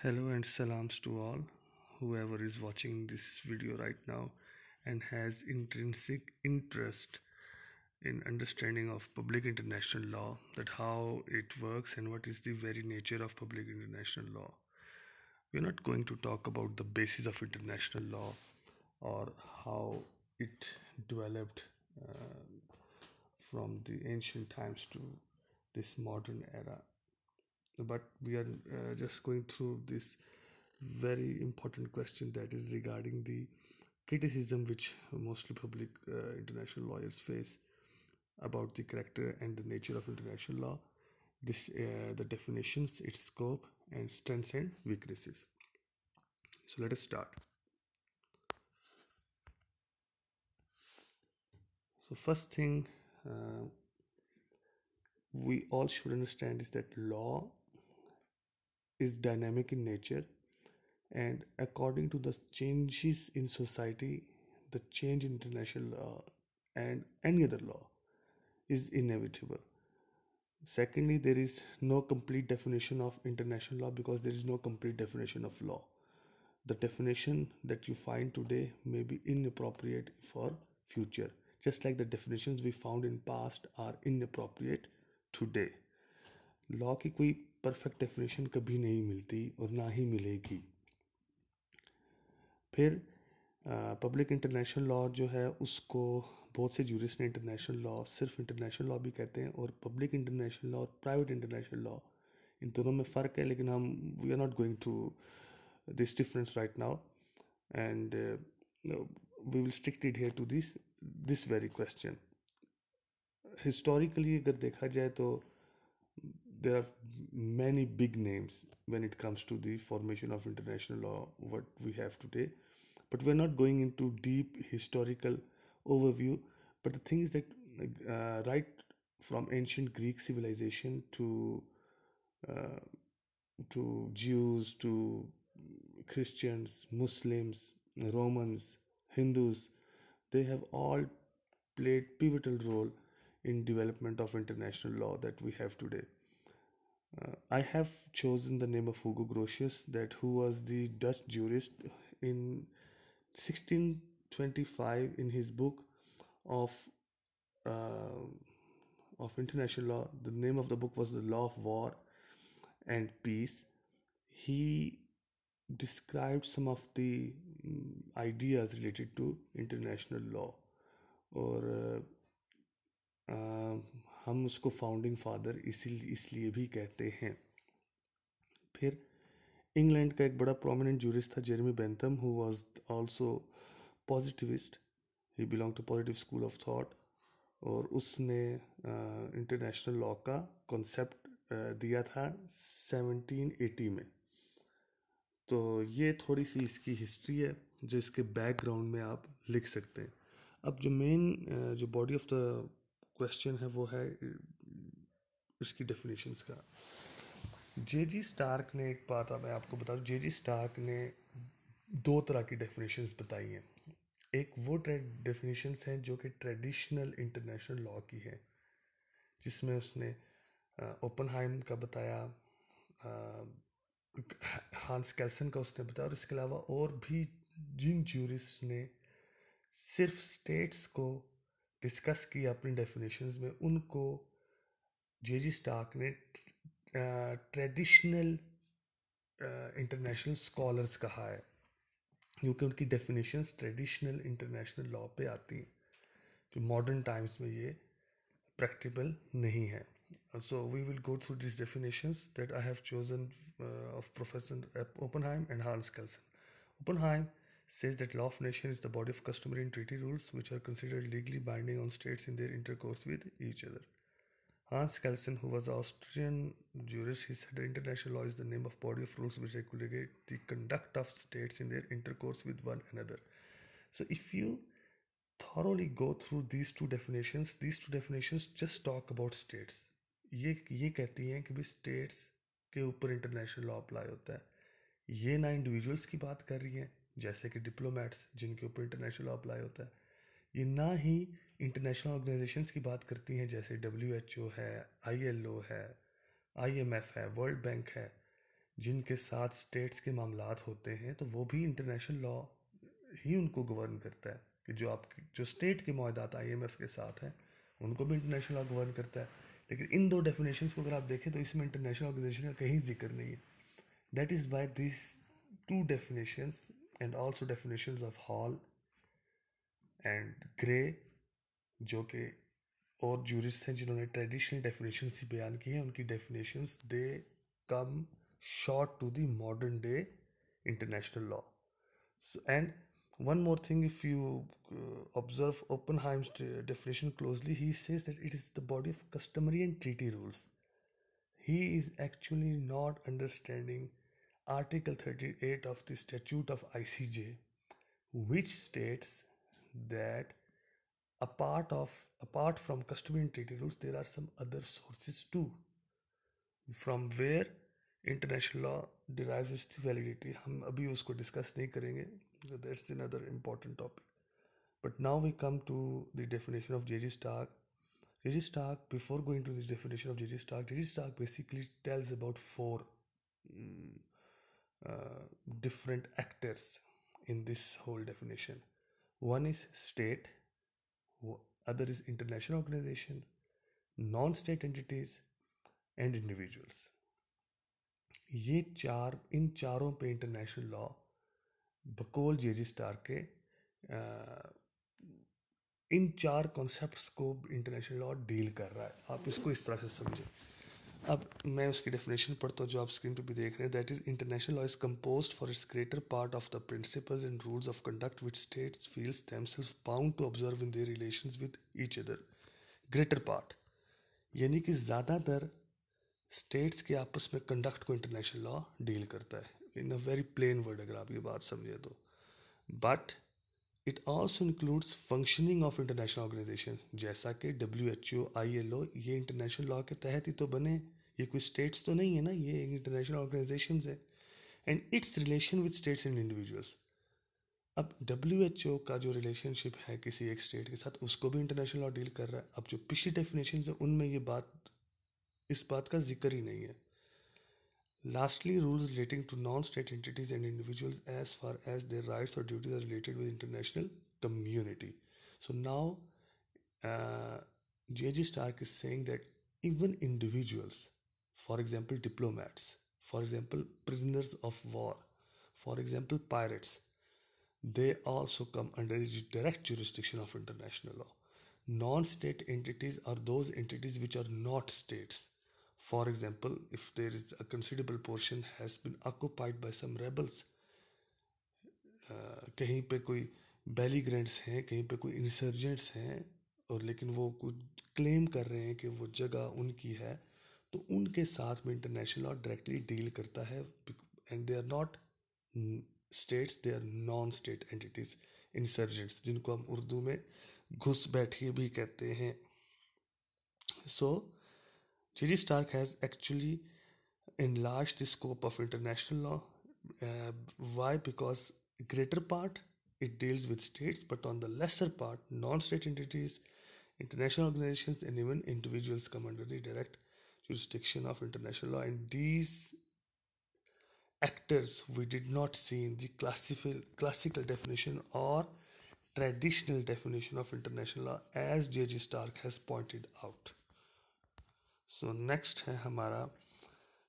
Hello and salams to all, whoever is watching this video right now and has intrinsic interest in understanding of public international law, that how it works and what is the very nature of public international law. We're not going to talk about the basis of international law or how it developed from the ancient times to this modern era, but we are just going through this very important question that is regarding the criticism which mostly public international lawyers face about the character and the nature of international law, the definitions, its scope, and strengths and weaknesses. So let us start. So first thing we all should understand is that law is dynamic in nature, and according to the changes in society, the change in international law and any other law is inevitable. Secondly, there is no complete definition of international law because there is no complete definition of law. The definition that you find today may be inappropriate for future, just like the definitions we found in past are inappropriate today. Law की कोई perfect definition कभी नहीं मिलती और ना ही मिलेगी. फिर public international law जो है उसको बहुत से जूरिस्ट ने इंटरनेशनल लॉ सिर्फ इंटरनेशनल लॉ भी कहते हैं, और पब्लिक इंटरनेशनल लॉ और प्राइवेट इंटरनेशनल लॉ इन दोनों में फ़र्क है, लेकिन हम we are not going to this difference right now, and we will stick it here to this very question. Historically अगर देखा जाए तो there are many big names when it comes to the formation of international law what we have today, but we're not going into deep historical overview. But the thing is that right from ancient Greek civilization uh, to Jews to Christians, Muslims, Romans, Hindus, they have all played pivotal role in development of international law that we have today. I have chosen the name of Hugo Grotius, that who was the Dutch jurist in 1625. In his book of uh, international law, the name of the book was The Law of War and Peace. He described some of the ideas related to international law, और हम उसको founding father इसलिए भी कहते हैं. फिर England का एक बड़ा प्रोमिनेंट जूरिस्ट था Jeremy Bentham, who was also positivist. He belong to positive school of thought, और उसने इंटरनेशनल लॉ का कॉन्सेप्ट दिया था 1780 में. तो ये थोड़ी सी इसकी हिस्ट्री है जो इसके बैकग्राउंड में आप लिख सकते हैं. अब जो मेन जो बॉडी ऑफ द क्वेश्चन है वो है इसकी डेफिनेशंस का. जे.जी. स्टार्क ने एक बात मैं आपको बता दूं, जे.जी. स्टार्क ने दो तरह की डेफिनेशंस बताई हैं. एक वो डेफिनेशंस हैं जो कि ट्रेडिशनल इंटरनेशनल लॉ की है, जिसमें उसने ओपनहाइम का बताया, हांस कैल्सन का उसने बताया, और इसके अलावा और भी जिन जूरिस्ट ने सिर्फ स्टेट्स को डिस्कस किया अपनी डेफिनेशंस में, उनको जे.जी. स्टार्क ने ट्रेडिशनल इंटरनेशनल स्कॉलर्स कहा है, क्योंकि उनकी डेफिनेशंस ट्रेडिशनल इंटरनेशनल लॉ पे आती हैं, जो मॉडर्न टाइम्स में ये प्रैक्टिकल नहीं है. So we will go through these definitions that I have chosen of Professor Oppenheim and Hans Kelsen. Oppenheim says that law of nation is the body of customary and treaty rules which are considered legally binding on states in their intercourse with each other. Hans Kelsen, who was an Austrian jurist, he said that international law is the name of body of rules which regulate the conduct of states in their intercourse with one another. So if you thoroughly go through these two definitions just talk about states. ये कहती हैं कि भी states के ऊपर international law apply होता है. ये ना इंडिविजुअल्स की बात कर रही हैं जैसे कि डिप्लोमेट्स जिनके ऊपर इंटरनेशनल लॉ अप्लाई होता है, ये ना ही इंटरनेशनल ऑर्गेनाइजेशंस की बात करती हैं जैसे WHO है, ILO है, IMF है, वर्ल्ड बैंक है. जिनके साथ स्टेट्स के मामलात होते हैं, तो वो भी इंटरनेशनल लॉ ही उनको गवर्न करता है, कि जो आपके जो स्टेट के मुआहदात आईएमएफ के साथ हैं उनको भी इंटरनेशनल लॉ गवर्न करता है। लेकिन इन दो डेफिनेशंस को अगर आप देखें तो इसमें इंटरनेशनल ऑर्गेनाइजेशन का कहीं जिक्र नहीं है। That is why this to definitions and also definitions of hall and grey, जो कि और जूरिस्ट हैं जिन्होंने ट्रेडिशनल डेफिनेशंस ही बयान की हैं, उनकी definitions they come short to the modern day international law. So, and one more thing, if you observe Oppenheim's definition closely, he says that it is the body of customary and treaty rules. He is actually not understanding Article 38 of the Statute of ICJ, which states that apart from customary and treaty rules, there are some other sources too, from where international law derives its validity. हम अभी उसको discuss नहीं करेंगे, that's another important topic. But now we come to the definition of J.G. Stark. J.G. Stark, before going to this definition of J.G. Stark basically tells about four different actors in this whole definition. One is state, other is international organization, non-state entities, and individuals. ये चार, इन चारों पे international law बकौल J.G. Stark के इन चार concepts को international law deal कर रहा है। आप इसको इस तरह से समझें। अब मैं उसकी डेफिनेशन पढ़ता हूँ जो आप स्क्रीन पे भी देख रहे हैं। That is, international law is composed for its greater part of the principles and rules of conduct which states feels themselves bound to observe in their relations with each other. Greater part यानी कि ज़्यादातर states के आपस में conduct को international law deal करता है, in a very plain word अगर आप ये बात समझें तो। But it also includes functioning of international organisation, जैसा कि WHO, ILO, ये इंटरनेशनल लॉ के तहत ही तो बने, ये कोई स्टेट्स तो नहीं है ना, ये इंटरनेशनल ऑर्गेनाइजेशन है। And it's relation with states and individuals. अब WHO का जो रिलेशनशिप है किसी एक स्टेट के साथ, उसको भी इंटरनेशनल लॉ डील कर रहा है। अब जो पिछली डेफिनेशन है उनमें ये बात, इस बात का जिक्र ही नहीं है। Lastly, rules relating to non-state entities and individuals as far as their rights or duties are related with international community. So now, J.G. Stark is saying that even individuals, for example, diplomats, for example, prisoners of war, for example, pirates, they also come under the direct jurisdiction of international law. Non-state entities are those entities which are not states. For example, if there is a considerable portion has been occupied by some rebels, कहीं पे कोई बेलीग्रेंट्स हैं, कहीं पे कोई insurgents हैं, और लेकिन वो कुछ क्लेम कर रहे हैं कि वो जगह उनकी है, तो उनके साथ में इंटरनेशनल लॉ डायरेक्टली डील करता है। And they are not states, they are non state entities, insurgents, जिनको हम उर्दू में घुसपैठिए भी कहते हैं। So J.G. Stark has actually enlarged the scope of international law. Why? Because greater part it deals with states, but on the lesser part, non-state entities, international organizations, and even individuals come under the direct jurisdiction of international law. And these actors we did not see in the classical definition or traditional definition of international law, as J.G. Stark has pointed out. So next है हमारा,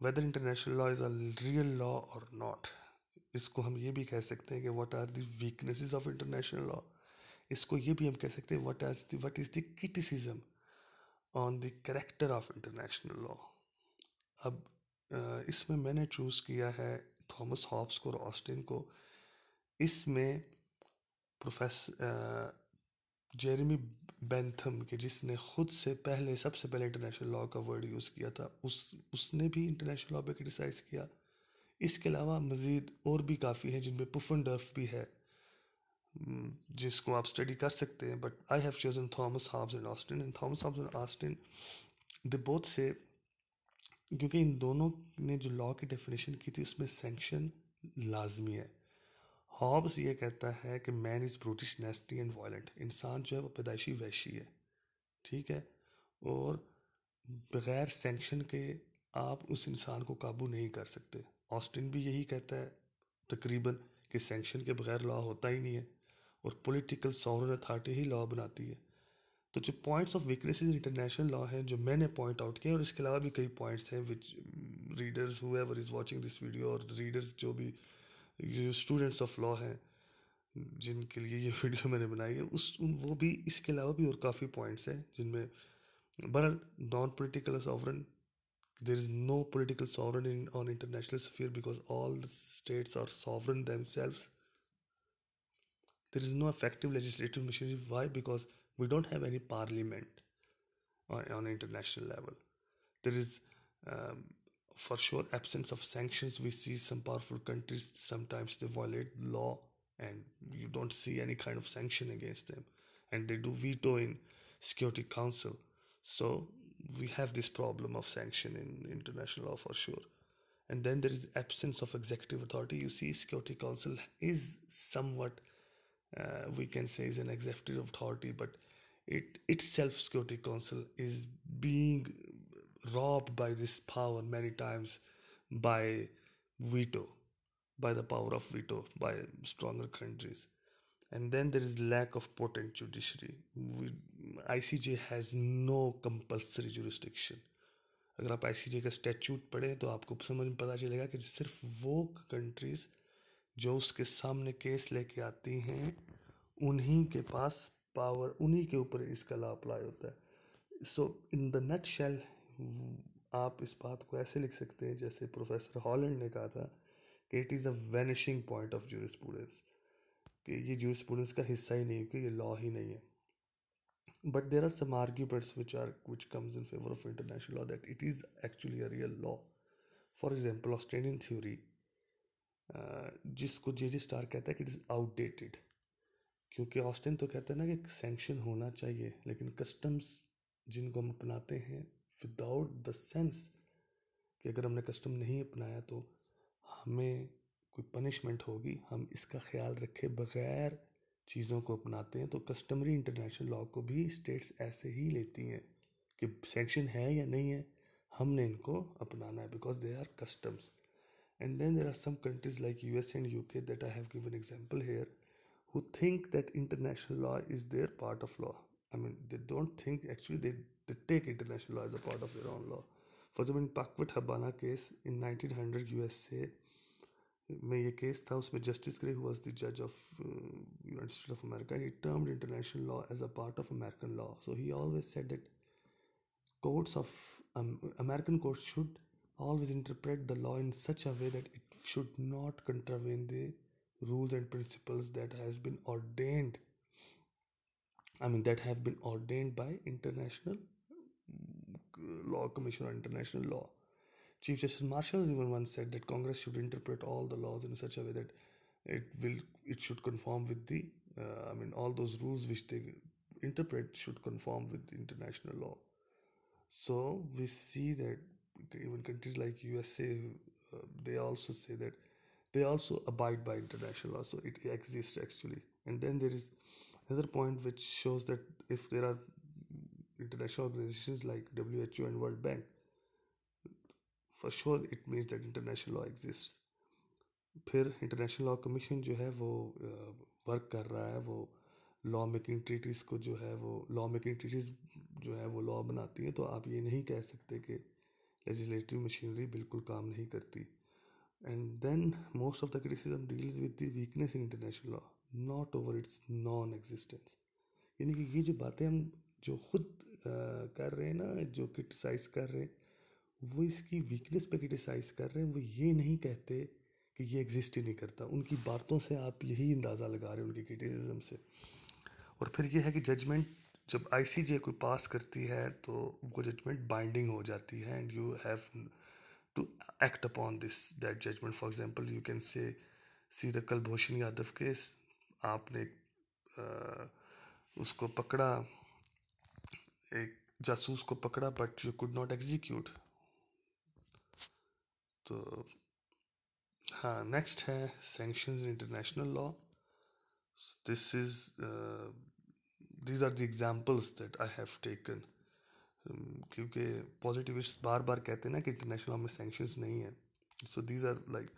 whether international law is a real law और not. इसको हम ये भी कह सकते हैं कि what are the weaknesses of international law. इसको ये भी हम कह सकते हैं what is the criticism on the character of international law. अब इसमें मैंने चूज़ किया है थॉमस हॉब्स को और ऑस्टिन को। इसमें प्रोफेसर जेरेमी बेंथम के, जिसने खुद से पहले सबसे पहले इंटरनेशनल लॉ का वर्ड यूज़ किया था, उसने भी इंटरनेशनल लॉ पे क्रिटिसाइज़ किया। इसके अलावा मज़ीद और भी काफ़ी हैं, जिनमें पुफनडर्फ भी है, जिसको आप स्टडी कर सकते हैं। But I have chosen Thomas Hobbes and Austin. And Thomas Hobbes and Austin, they both से, क्योंकि इन दोनों ने जो लॉ की डेफिनेशन की थी उसमें सैंक्शन लाजमी है। हॉब्स ये कहता है कि man is brutish, नेस्टी and violent. इंसान जो है वो पैदाइशी वैशी है, ठीक है, और बग़ैर सैंक्शन के आप उस इंसान को काबू नहीं कर सकते। ऑस्टिन भी यही कहता है तकरीबन कि सैंक्शन के बगैर लॉ होता ही नहीं है और पॉलिटिकल सॉवरेन अथॉरिटी ही लॉ बनाती है। तो जो points of weaknesses international law हैं जो मैंने पॉइंट आउट किए, और इसके अलावा भी कई पॉइंट्स हैं which readers whoever is watching this video और रीडर्स जो भी स्टूडेंट्स ऑफ लॉ हैं जिनके लिए ये वीडियो मैंने बनाई है वो भी इसके अलावा भी और काफ़ी पॉइंट्स हैं जिनमें बहरहाल non political sovereign, there is no political sovereign on international sphere because all the states are sovereign themselves. There is no effective legislative machinery. Why? Because we don't have any parliament on international level. There is for sure absence of sanctions. We see some powerful countries sometimes they violate the law and you don't see any kind of sanction against them, and they do veto in Security Council. So we have this problem of sanction in international law for sure. And then there is absence of executive authority. You see, Security Council is somewhat we can say is an executive authority, but it itself Security Council is being robbed by this power many times by veto, by the power of veto by stronger countries. And then there is lack of potent judiciary. ICJ has no compulsory jurisdiction. अगर आप ICJ का statute पढ़ें तो आपको समझ में पता चलेगा कि सिर्फ वो कंट्रीज जो उसके सामने केस लेके आती हैं उन्हीं के पास पावर, उन्हीं के ऊपर इसका लॉ अप्लाई होता है। सो इन द नट शेल आप इस बात को ऐसे लिख सकते हैं जैसे प्रोफेसर हॉलैंड ने कहा था कि it is a vanishing point of jurisprudence, कि ये जूरिस्प्रूडेंस का हिस्सा ही नहीं है, कि ये लॉ ही नहीं है। But there are some arguments which comes in favor of international law that it is actually a real law. For example, Australian theory, जिसको जे स्टार कहता है कि इट इज़ आउटडेटेड, क्योंकि ऑस्टिन तो कहता है ना कि सैंक्शन होना चाहिए, लेकिन कस्टम्स जिनको हम अपनाते हैं विदाउट द सेंस कि अगर हमने कस्टम नहीं अपनाया तो हमें कोई पनिशमेंट होगी, हम इसका ख्याल रखे बगैर चीज़ों को अपनाते हैं। तो कस्टमरी इंटरनेशनल लॉ को भी स्टेट्स ऐसे ही लेती हैं कि सैंक्शन है या नहीं है, हमने इनको अपनाना है because they are customs. And then there are some countries like US and UK that I have given example here who think that international law is their part of law. I mean, they don't think, actually they take international law as a part of their own law. For example, in Pakwit Habana case in 1900 USA में ये case था, उसमें justice grey who was the judge of United States of America, he termed international law as a part of American law. So he always said that courts of American courts should always interpret the law in such a way that it should not contravene the rules and principles that has been ordained, that have been ordained by international law commission or international law. Chief Justice Marshall even once said that Congress should interpret all the laws in such a way that it should conform with the all those rules which they interpret should conform with international law. So we see that even countries like USA, they also say that they also abide by international law, so it exists actually. And then there is another point which shows that if there are international organizations like WHO and World Bank, for sure it means that international law exists. फिर international law commission जो है वो work कर रहा है, वो law making treaties को जो है वो लॉ मेकिंग ट्रीटीज़ जो है वो लॉ बनाती है। तो आप ये नहीं कह सकते कि लेजिस्लेटिव मशीनरी बिल्कुल काम नहीं करती। And then most of the criticism deals with the weakness in international law, not over its non existence. यानी कि ये जो बातें हम जो खुद कर रहे हैं ना, जो क्रिटिसाइज़ कर रहे हैं, वो इसकी वीकनेस पे क्रिटिसाइज़ कर रहे हैं, वो ये नहीं कहते कि ये एग्जिस्ट ही नहीं करता। उनकी बातों से आप यही अंदाज़ा लगा रहे हैं, उनकी क्रिटिसिज्म से। और फिर ये है कि जजमेंट जब ICJ कोई पास करती है तो वो जजमेंट बाइंडिंग हो जाती है and you have to act upon this that judgement. For example you can say see the Kulbhushan Yadav case, आपने उसको पकड़ा, एक जासूस को पकड़ा, but you could not execute. तो हाँ, नेक्स्ट है sanctions in international law. This is these are the examples that I have taken, क्योंकि पॉजिटिविस्ट बार बार कहते हैं ना कि इंटरनेशनल लॉ में सैंक्शंस नहीं है, So these are like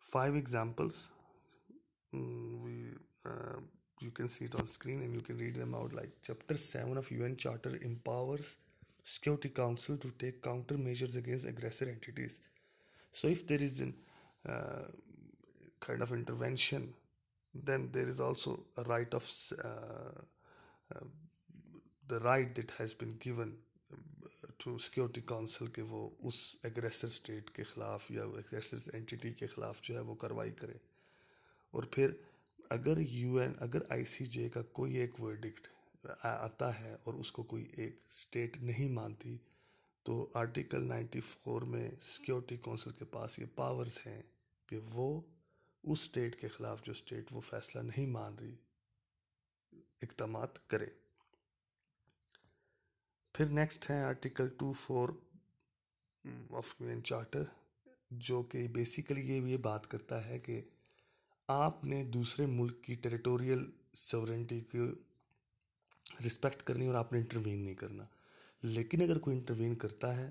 5 examples. We You can see it on screen and you can read them out. Like Chapter 7 of UN Charter empowers Security Council to take countermeasures against aggressor entities. So if there is an uh, kind of intervention, then there is also a right of the right that has been given to security council के वो उस aggressor state के ख़िलाफ़ या aggressor entity के ख़िलाफ़ जो है वो कार्रवाई करे. और फिर अगर आईसीजे का कोई एक वर्डिक्ट आता है और उसको कोई एक स्टेट नहीं मानती, तो आर्टिकल 94 में सिक्योरिटी काउंसिल के पास ये पावर्स हैं कि वो उस स्टेट के ख़िलाफ़ जो स्टेट वो फैसला नहीं मान रही इक़दामात करे. फिर नेक्स्ट है आर्टिकल 24 ऑफ यूएन चार्टर, जो कि बेसिकली ये बात करता है कि आपने दूसरे मुल्क की टेरिटोरियल सॉवरेनिटी को रिस्पेक्ट करनी और आपने इंटरवीन नहीं करना. लेकिन अगर कोई इंटरवीन करता है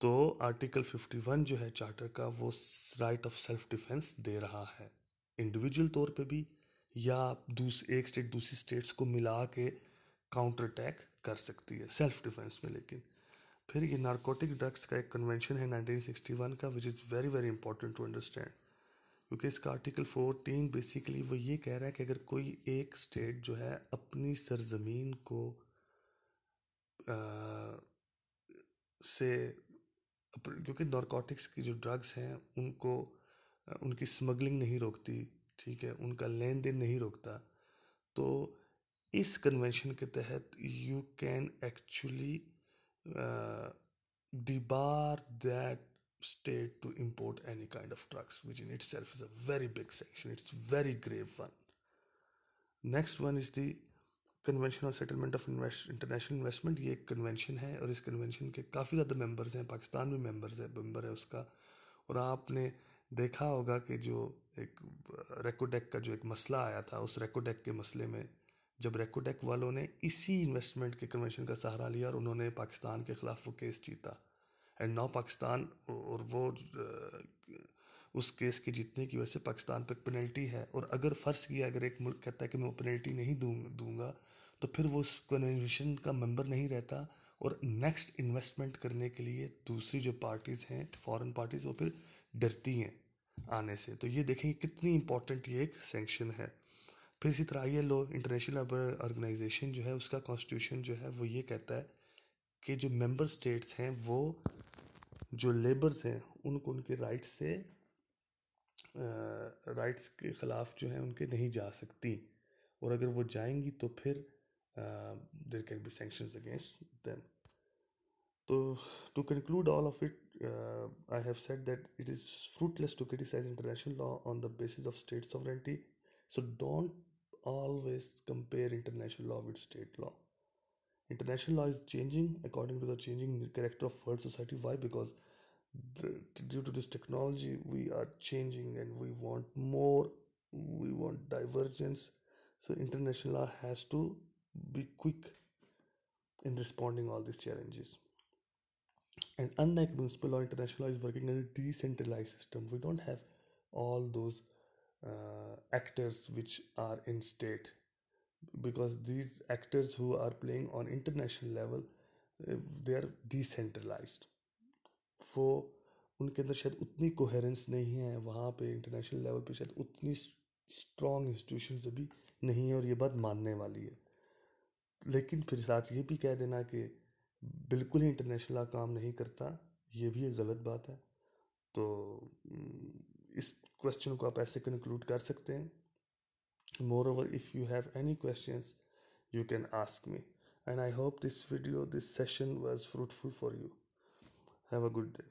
तो आर्टिकल 51 जो है चार्टर का, वो राइट ऑफ सेल्फ डिफेंस दे रहा है इंडिविजुअल तौर पे भी, या एक स्टेट दूसरी स्टेट्स को मिला के काउंटर अटैक कर सकती है सेल्फ डिफेंस में. लेकिन फिर ये नारकोटिक ड्रग्स का एक कन्वेंशन है 1961 का, which is very very important to understand, क्योंकि इसका आर्टिकल 14 बेसिकली वो ये कह रहा है कि अगर कोई एक स्टेट जो है अपनी सरजमीन को से, क्योंकि नारकोटिक्स की जो ड्रग्स हैं उनको उनकी स्मगलिंग नहीं रोकती, ठीक है, उनका लेन देन नहीं रोकता, तो इस कन्वेंशन के तहत you can actually debar that state to import any kind of drugs, which in itself is a very big sanction. It's a very grave one. Next one is the convention on settlement of international investment. ये एक convention है और इस convention के काफ़ी ज़्यादा members हैं, पाकिस्तान भी मेंबर है उसका. और आपने देखा होगा कि जो एक रेकोडेक का जो एक मसला आया था, उस रेकोडेक के मसले में जब रेकोडेक वालों ने इसी इन्वेस्टमेंट के कन्वेंशन का सहारा लिया और उन्होंने पाकिस्तान के ख़िलाफ़ वो केस जीता, एंड नाउ पाकिस्तान, और वो उस केस के जीतने की वजह से पाकिस्तान पर पेनल्टी है. और अगर फ़र्ज़ किया अगर एक मुल्क कहता है कि मैं वो पेनल्टी नहीं दूंगा, तो फिर वो उस कन्वेंशन का मेंबर नहीं रहता और नेक्स्ट इन्वेस्टमेंट करने के लिए दूसरी जो पार्टीज़ हैं, फॉरेन पार्टीज़, वो फिर डरती हैं आने से. तो ये देखें कितनी इंपॉर्टेंट ये एक सेंक्शन है. फिर इसी तरह ये लो इंटरनेशनल लेबर ऑर्गेनाइजेशन जो है उसका कॉन्स्टिट्यूशन जो है वो ये कहता है कि जो मेंबर स्टेट्स हैं वो जो लेबर्स हैं उनको उनके राइट्स के ख़िलाफ़ जो है उनके नहीं जा सकती, और अगर वो जाएंगी तो फिर there can be sanctions against them. तो to conclude all of it, I have said that it is fruitless to criticize international law on the basis of state sovereignty. So don't always compare international law with state law. International law is changing according to the changing character of world society. Why? Because due to this technology we are changing and we want more, we want divergence. So international law has to be quick in responding all these challenges. And unlike municipal law, international law is working in a decentralized system. We don't have all those actors which are in state, because these actors who are playing on international level, they are decentralized. वो उनके अंदर शायद उतनी coherence नहीं है, वहाँ पे international level पे शायद उतनी स्ट्रॉन्ग इंस्टीट्यूशंस अभी नहीं है, और ये बात मानने वाली है. लेकिन फिर साथ ये भी कह देना कि बिल्कुल ही इंटरनेशनल लॉ काम नहीं करता, ये भी एक गलत बात है. तो इस क्वेश्चन को आप ऐसे कंक्लूड कर सकते हैं. Moreover, if you have any questions, you can ask me. And I hope this session was fruitful for you. Have a good day.